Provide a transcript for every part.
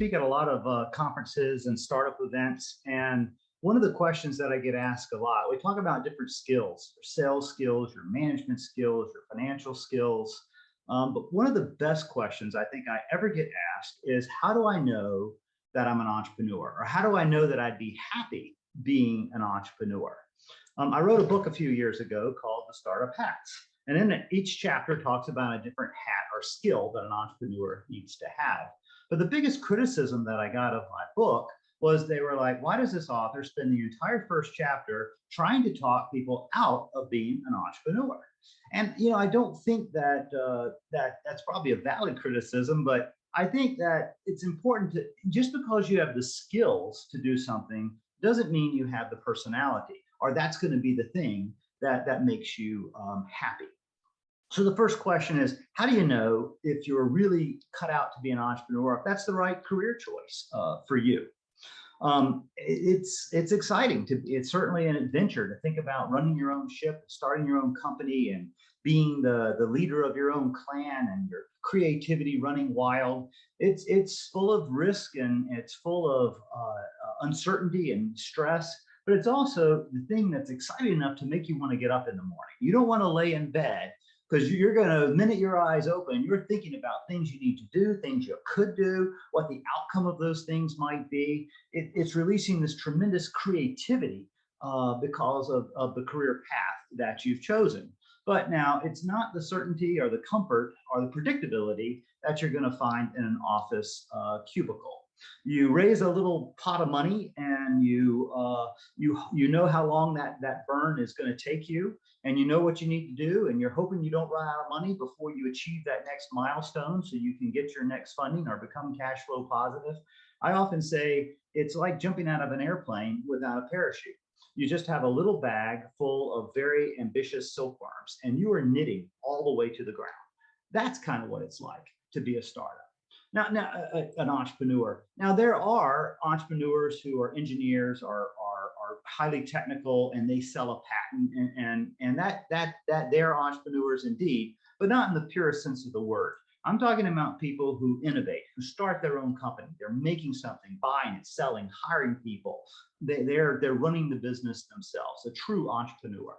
speak at a lot of conferences and startup events, and one of the questions that I get asked a lot, we talk about different skills, your sales skills, your management skills, your financial skills. But one of the best questions I think I ever get asked is, how do I know that I'm an entrepreneur? Or how do I know that I'd be happy being an entrepreneur? I wrote a book a few years ago called The Startup Hacks. And in it, each chapter talks about a different hat or skill that an entrepreneur needs to have. But the biggest criticism that I got of my book was they were like, why does this author spend the entire first chapter trying to talk people out of being an entrepreneur? And I don't think that that's probably a valid criticism, but I think that it's important to, just because you have the skills to do something doesn't mean you have the personality, or that's going to be the thing that makes you happy. So the first question is, how do you know if you're really cut out to be an entrepreneur, if that's the right career choice for you? It's exciting it's certainly an adventure to think about running your own ship, starting your own company, and being the leader of your own clan, and your creativity running wild. It's full of risk, and it's full of uncertainty and stress, but it's also the thing that's exciting enough to make you want to get up in the morning. You don't want to lay in bed, because you're going to, the minute your eyes open, you're thinking about things you need to do, things you could do, what the outcome of those things might be. It's releasing this tremendous creativity because of the career path that you've chosen. But now it's not the certainty or the comfort or the predictability that you're going to find in an office cubicle. You raise a little pot of money, and you know how long that burn is going to take you, and you know what you need to do, and you're hoping you don't run out of money before you achieve that next milestone so you can get your next funding or become cash flow positive. I often say it's like jumping out of an airplane without a parachute. You just have a little bag full of very ambitious silkworms, and you are knitting all the way to the ground. That's kind of what it's like to be a startup. Now, an entrepreneur. Now, there are entrepreneurs who are engineers, are highly technical, and they sell a patent, and that they're entrepreneurs indeed, but not in the purest sense of the word. I'm talking about people who innovate, who start their own company. They're making something, buying it, selling, hiring people. They're running the business themselves, a true entrepreneur.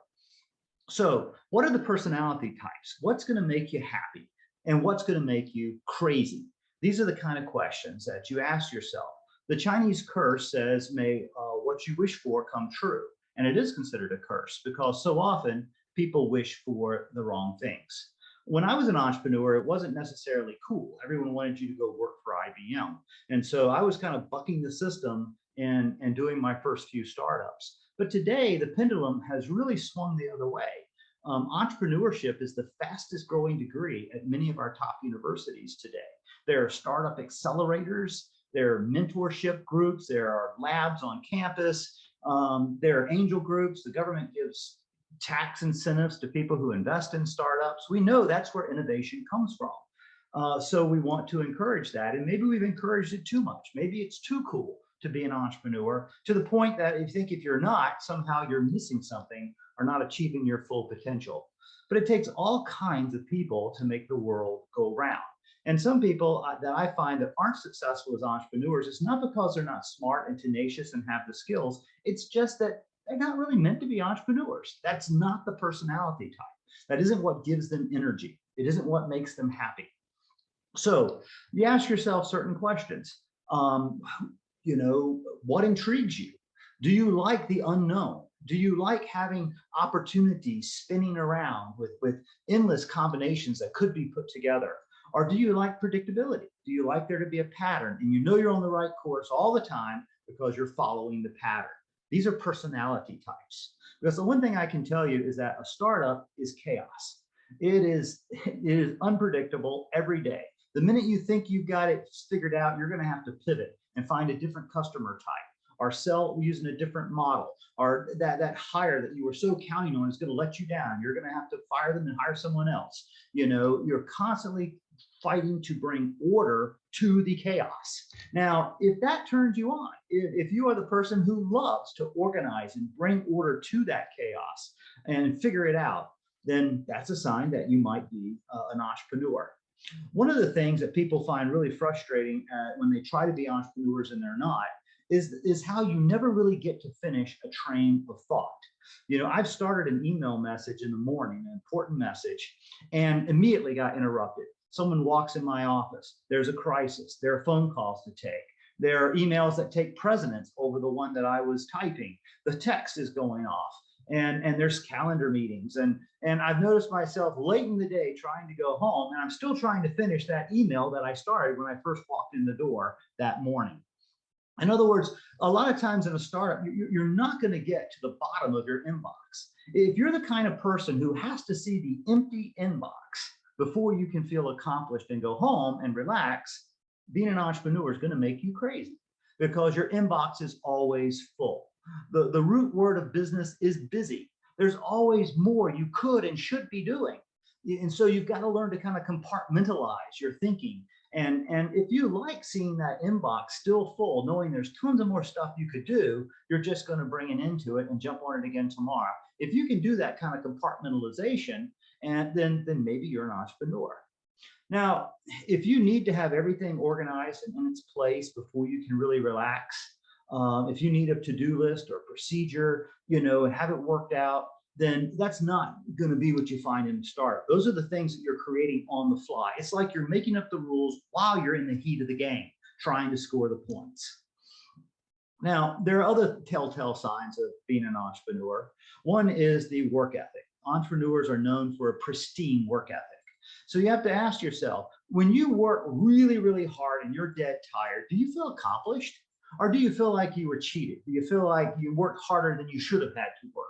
So what are the personality types? What's going to make you happy? And what's going to make you crazy? These are the kind of questions that you ask yourself. The Chinese curse says, may what you wish for come true. And it is considered a curse because so often people wish for the wrong things. When I was an entrepreneur, it wasn't necessarily cool. Everyone wanted you to go work for IBM. And so I was kind of bucking the system and doing my first few startups. But today, the pendulum has really swung the other way. Entrepreneurship is the fastest growing degree at many of our top universities today. There are startup accelerators, there are mentorship groups, there are labs on campus, there are angel groups. The government gives tax incentives to people who invest in startups. We know that's where innovation comes from. So we want to encourage that. And maybe we've encouraged it too much. Maybe it's too cool to be an entrepreneur, to the point that you think if you're not, somehow you're missing something or not achieving your full potential. But it takes all kinds of people to make the world go round. And some people that I find that aren't successful as entrepreneurs, it's not because they're not smart and tenacious and have the skills. It's just that they're not really meant to be entrepreneurs. That's not the personality type. That isn't what gives them energy. It isn't what makes them happy. So you ask yourself certain questions. What intrigues you? Do you like the unknown? Do you like having opportunities spinning around with endless combinations that could be put together? Or do you like predictability? Do you like there to be a pattern and you know you're on the right course all the time because you're following the pattern? These are personality types. Because the one thing I can tell you is that a startup is chaos. It is unpredictable every day. The minute you think you've got it figured out, you're going to have to pivot and find a different customer type, or sell using a different model, or that hire that you were so counting on is going to let you down. You're going to have to fire them and hire someone else. You're constantly fighting to bring order to the chaos. Now, if that turns you on, if you are the person who loves to organize and bring order to that chaos and figure it out, then that's a sign that you might be an entrepreneur. One of the things that people find really frustrating when they try to be entrepreneurs and they're not is how you never really get to finish a train of thought. I've started an email message in the morning, an important message, and immediately got interrupted. Someone walks in my office. There's a crisis. There are phone calls to take. There are emails that take precedence over the one that I was typing. The text is going off. And there's calendar meetings. And I've noticed myself late in the day trying to go home, and I'm still trying to finish that email that I started when I first walked in the door that morning. In other words, a lot of times in a startup, you're not going to get to the bottom of your inbox. If you're the kind of person who has to see the empty inbox before you can feel accomplished and go home and relax, being an entrepreneur is going to make you crazy because your inbox is always full. The root word of business is busy. There's always more you could and should be doing. And so you've got to learn to kind of compartmentalize your thinking. And if you like seeing that inbox still full, knowing there's tons of more stuff you could do, you're just going to bring an end to it and jump on it again tomorrow. If you can do that kind of compartmentalization, and then maybe you're an entrepreneur. Now, if you need to have everything organized and in its place before you can really relax, if you need a to-do list or procedure, and have it worked out, then that's not going to be what you find in the startup. Those are the things that you're creating on the fly. It's like you're making up the rules while you're in the heat of the game, trying to score the points. Now, there are other telltale signs of being an entrepreneur. One is the work ethic. Entrepreneurs are known for a pristine work ethic. So you have to ask yourself, when you work really, really hard and you're dead tired, do you feel accomplished? Or do you feel like you were cheated? Do you feel like you worked harder than you should have had to work?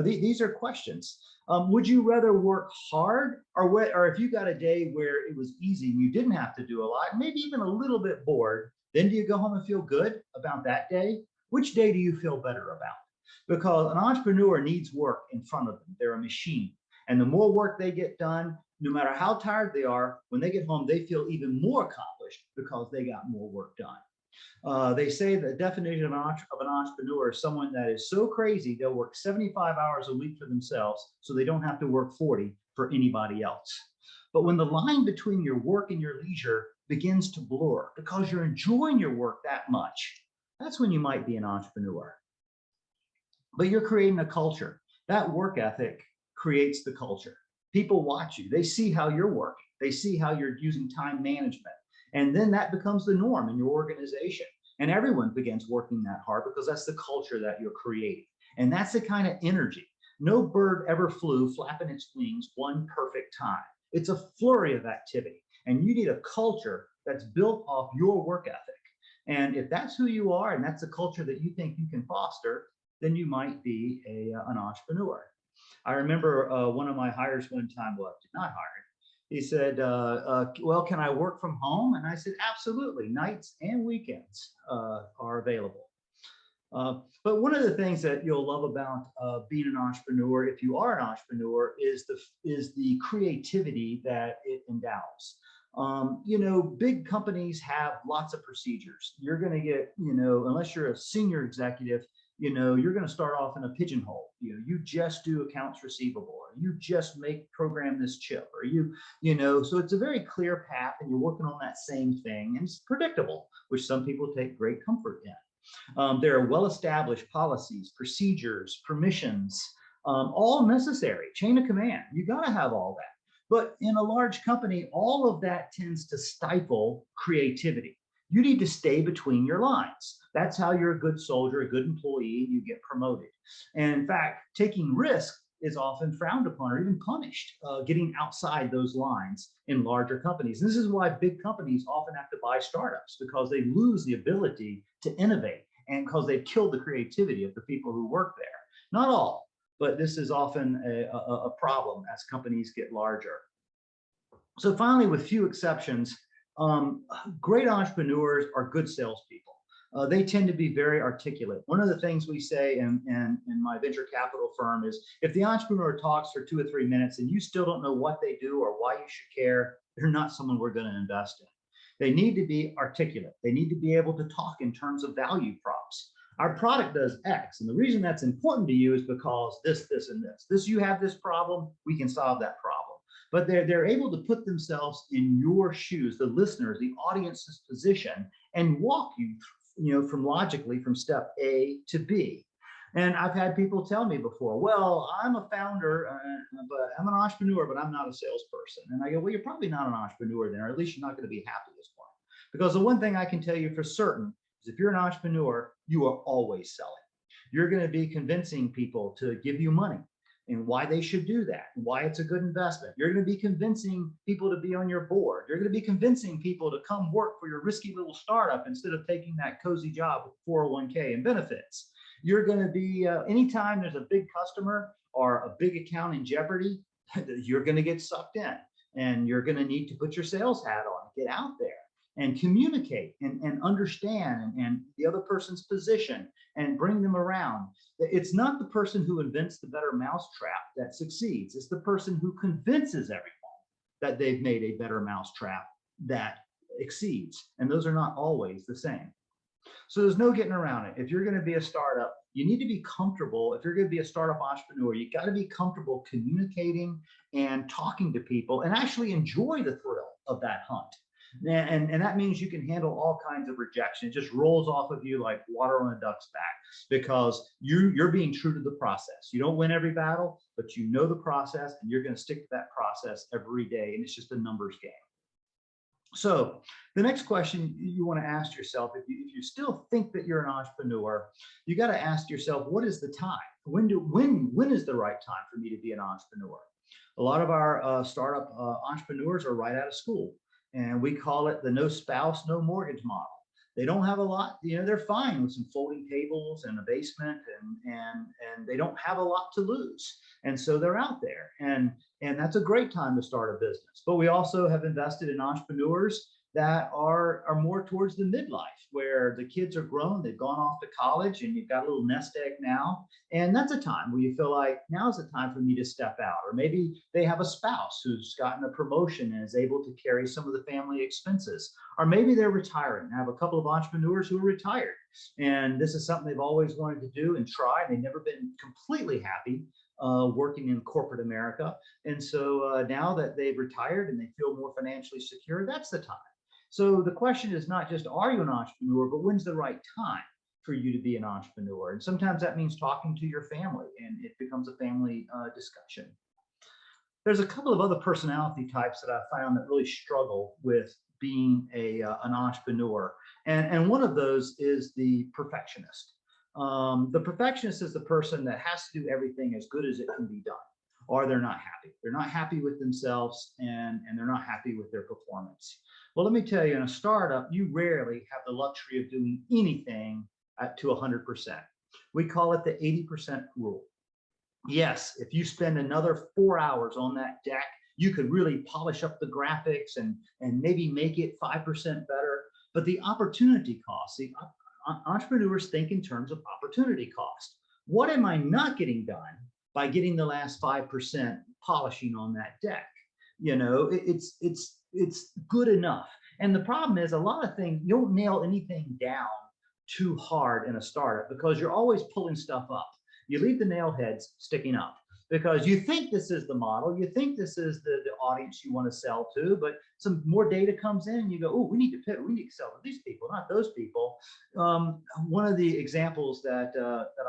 These are questions. Would you rather work hard, or if you got a day where it was easy and you didn't have to do a lot, maybe even a little bit bored, then do you go home and feel good about that day? Which day do you feel better about? Because an entrepreneur needs work in front of them. They're a machine. And the more work they get done, no matter how tired they are, when they get home, they feel even more accomplished because they got more work done. They say the definition of an entrepreneur is someone that is so crazy they'll work 75 hours a week for themselves so they don't have to work 40 for anybody else. But when the line between your work and your leisure begins to blur because you're enjoying your work that much, that's when you might be an entrepreneur. But you're creating a culture. That work ethic creates the culture. People watch you. They see how you're working. They see how you're using time management. And then that becomes the norm in your organization. And everyone begins working that hard because that's the culture that you're creating. And that's the kind of energy. No bird ever flew flapping its wings one perfect time. It's a flurry of activity. And you need a culture that's built off your work ethic. And if that's who you are and that's the culture that you think you can foster, then you might be an entrepreneur. I remember one of my hires one time, well, I did not hire. He said, well, can I work from home? And I said, absolutely. Nights and weekends are available. But one of the things that you'll love about being an entrepreneur, if you are an entrepreneur, is the creativity that it endows. Big companies have lots of procedures. You're going to get, unless you're a senior executive, you're going to start off in a pigeonhole. You just do accounts receivable, or you just program this chip, or so it's a very clear path and you're working on that same thing and it's predictable, which some people take great comfort in. There are well-established policies, procedures, permissions, all necessary, chain of command. You got to have all that. But in a large company, all of that tends to stifle creativity. You need to stay between your lines. That's how you're a good soldier, a good employee, you get promoted. And in fact, taking risk is often frowned upon or even punished, getting outside those lines in larger companies. This is why big companies often have to buy startups, because they lose the ability to innovate and because they've killed the creativity of the people who work there. Not all, but this is often a problem as companies get larger. So finally, with few exceptions, great entrepreneurs are good salespeople. They tend to be very articulate. One of the things we say in my venture capital firm is if the entrepreneur talks for 2 or 3 minutes and you still don't know what they do or why you should care, they're not someone we're going to invest in. They need to be articulate. They need to be able to talk in terms of value props. Our product does X, and the reason that's important to you is because this, and this. You have this problem, we can solve that problem. but they're able to put themselves in your shoes, the listeners, the audience's position, and walk you, from logically from step A to B. And I've had people tell me before, well, I'm a founder, but I'm an entrepreneur, but I'm not a salesperson. And I go, well, you're probably not an entrepreneur then, or at least you're not going to be happy this morning. Because the one thing I can tell you for certain is if you're an entrepreneur, you are always selling. You're going to be convincing people to give you money and why they should do that, and why it's a good investment. You're going to be convincing people to be on your board. You're going to be convincing people to come work for your risky little startup instead of taking that cozy job with 401k and benefits. You're going to be, anytime there's a big customer or a big account in jeopardy, you're going to get sucked in, and you're going to need to put your sales hat on, get out there and communicate and understand and the other person's position and bring them around. It's not the person who invents the better mousetrap that succeeds. It's the person who convinces everyone that they've made a better mousetrap that exceeds. And those are not always the same. So there's no getting around it. If you're going to be a startup, you need to be comfortable. If you're going to be a startup entrepreneur, you got to be comfortable communicating and talking to people and actually enjoy the thrill of that hunt. And that means you can handle all kinds of rejection. It just rolls off of you like water on a duck's back because you're being true to the process. You don't win every battle, but you know the process and you're going to stick to that process every day. And it's just a numbers game. So the next question you want to ask yourself, if you still think that you're an entrepreneur, you got to ask yourself, what is the time? When is the right time for me to be an entrepreneur? A lot of our startup entrepreneurs are right out of school. And we call it the no spouse, no mortgage model. They don't have a lot, they're fine with some folding tables and a basement and they don't have a lot to lose. And so they're out there and that's a great time to start a business. But we also have invested in entrepreneurs that are more towards the midlife where the kids are grown, they've gone off to college and you've got a little nest egg now. And that's a time where you feel like now's the time for me to step out. Or maybe they have a spouse who's gotten a promotion and is able to carry some of the family expenses. Or maybe they're retiring. I have a couple of entrepreneurs who are retired. And this is something they've always wanted to do and try. They've never been completely happy working in corporate America. And so now that they've retired and they feel more financially secure, that's the time. So the question is not just, are you an entrepreneur, but when's the right time for you to be an entrepreneur? And sometimes that means talking to your family and it becomes a family discussion. There's a couple of other personality types that I found that really struggle with being an entrepreneur. And one of those is the perfectionist. The perfectionist is the person that has to do everything as good as it can be done, or they're not happy. They're not happy with themselves and they're not happy with their performance. Well, let me tell you, in a startup, you rarely have the luxury of doing anything to 100%. We call it the 80% rule. Yes, if you spend another 4 hours on that deck, you could really polish up the graphics and maybe make it 5% better. But the opportunity cost, see, entrepreneurs think in terms of opportunity cost. What am I not getting done by getting the last 5% polishing on that deck? It's good enough. And the problem is a lot of things, you don't nail anything down too hard in a startup because you're always pulling stuff up. You leave the nail heads sticking up because you think this is the model. You think this is the audience you want to sell to, but some more data comes in and you go, oh, we need to pivot. We need to sell to these people, not those people. One of the examples that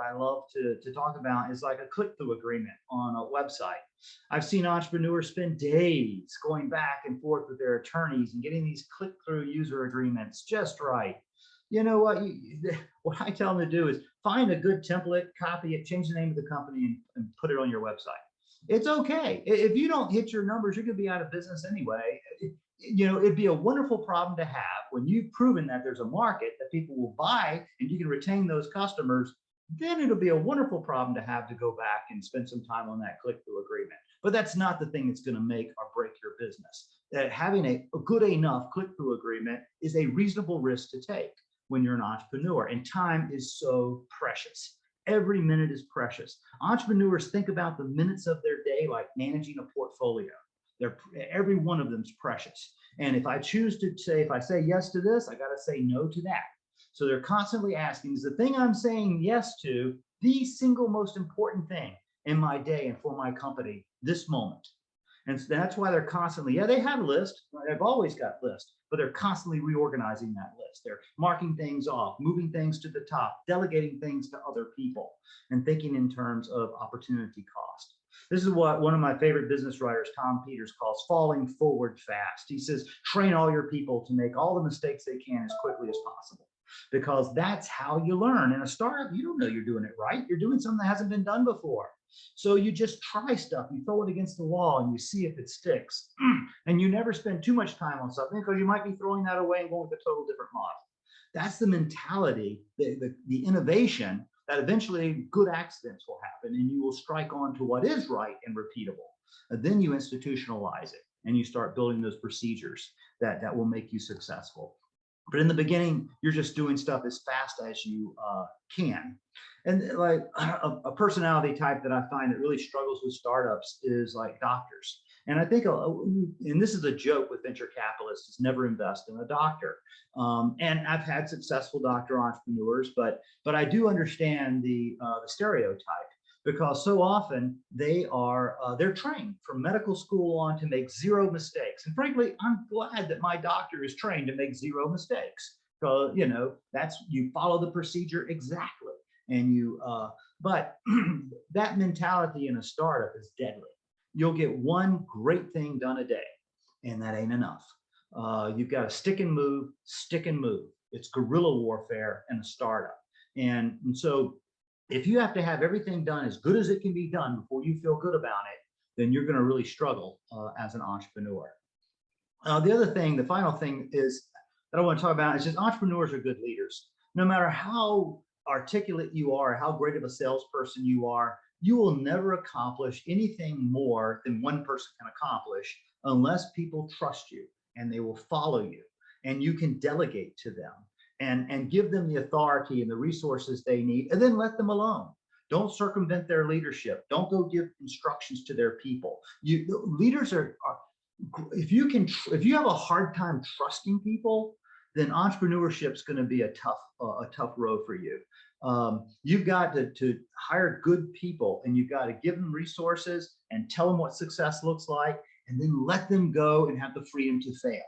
I love to talk about is like a click-through agreement on a website. I've seen entrepreneurs spend days going back and forth with their attorneys and getting these click-through user agreements just right. You know what? What I tell them to do is find a good template, copy it, change the name of the company, and put it on your website. It's okay. If you don't hit your numbers, you're going to be out of business anyway. It'd be a wonderful problem to have when you've proven that there's a market that people will buy and you can retain those customers. Then it'll be a wonderful problem to have to go back and spend some time on that click-through agreement. But that's not the thing that's going to make or break your business. Having a good enough click-through agreement is a reasonable risk to take when you're an entrepreneur, and time is so precious. Every minute is precious. Entrepreneurs think about the minutes of their day like managing a portfolio. Every one of them is precious. And if I choose to say, if I say yes to this, I got to say no to that. So they're constantly asking, is the thing I'm saying yes to the single most important thing in my day and for my company this moment? And so that's why they're constantly, yeah, they have lists. They've always got lists, but they're constantly reorganizing that list. They're marking things off, moving things to the top, delegating things to other people, and thinking in terms of opportunity cost. This is what one of my favorite business writers, Tom Peters, calls falling forward fast. He says, train all your people to make all the mistakes they can as quickly as possible, because that's how you learn. In a startup, you don't know you're doing it right. You're doing something that hasn't been done before. So you just try stuff, you throw it against the wall and you see if it sticks. And you never spend too much time on something because you might be throwing that away and going with a total different model. That's the mentality, the innovation that eventually good accidents will happen and you will strike on to what is right and repeatable. And then you institutionalize it and you start building those procedures that will make you successful. But in the beginning, you're just doing stuff as fast as you can. And like a personality type that I find that really struggles with startups is like doctors. And I think, and this is a joke with venture capitalists, is never invest in a doctor. And I've had successful doctor entrepreneurs, but I do understand the stereotype, because so often they're trained from medical school on to make zero mistakes. And frankly, I'm glad that my doctor is trained to make zero mistakes, because you follow the procedure exactly. And but that mentality in a startup is deadly. You'll get one great thing done a day, and that ain't enough. You've got to stick and move, stick and move. It's guerrilla warfare in a startup. And so if you have to have everything done as good as it can be done before you feel good about it, then you're going to really struggle as an entrepreneur. The final thing is that I want to talk about is just entrepreneurs are good leaders. No matter how articulate you are, how great of a salesperson you are, you will never accomplish anything more than one person can accomplish unless people trust you and they will follow you and you can delegate to them and give them the authority and the resources they need, and then let them alone. Don't circumvent their leadership. Don't go give instructions to their people. Leaders are if you have a hard time trusting people, then entrepreneurship is going to be a tough road for you. You've got to hire good people, and you've got to give them resources and tell them what success looks like, and then let them go and have the freedom to fail.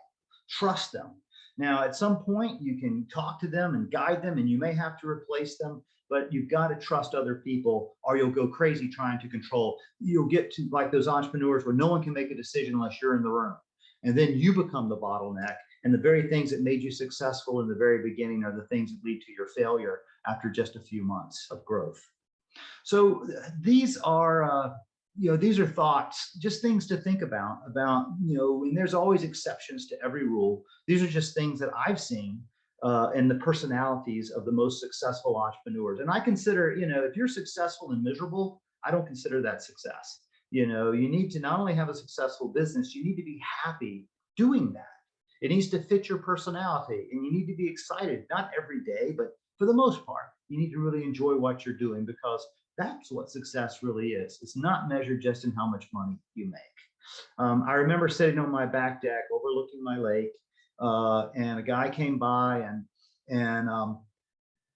Trust them. Now, at some point, you can talk to them and guide them, and you may have to replace them, but you've got to trust other people, or you'll go crazy trying to control. You'll get to like those entrepreneurs where no one can make a decision unless you're in the room. And then you become the bottleneck. And the very things that made you successful in the very beginning are the things that lead to your failure after just a few months of growth. So these are thoughts, just things to think about, and there's always exceptions to every rule. These are just things that I've seen in the personalities of the most successful entrepreneurs. And I consider, if you're successful and miserable, I don't consider that success. You need to not only have a successful business, you need to be happy doing that. It needs to fit your personality, and you need to be excited, not every day, but for the most part, you need to really enjoy what you're doing, because that's what success really is. It's not measured just in how much money you make. I remember sitting on my back deck overlooking my lake, and a guy came by and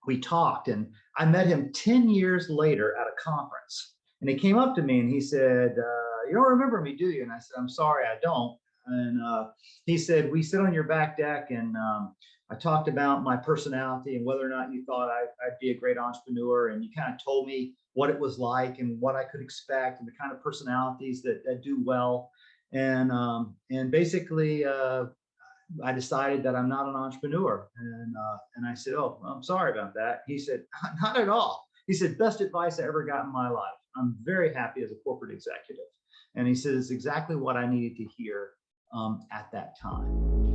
we talked, and I met him 10 years later at a conference. And he came up to me and he said, you don't remember me, do you? And I said, I'm sorry, I don't. And he said, we sit on your back deck, and I talked about my personality and whether or not you thought I'd be a great entrepreneur. And you kind of told me what it was like and what I could expect and the kind of personalities that do well. And basically, I decided that I'm not an entrepreneur. And I said, oh, I'm sorry about that. He said, not at all. He said, best advice I ever got in my life. I'm very happy as a corporate executive. And he said, it's exactly what I needed to hear at that time.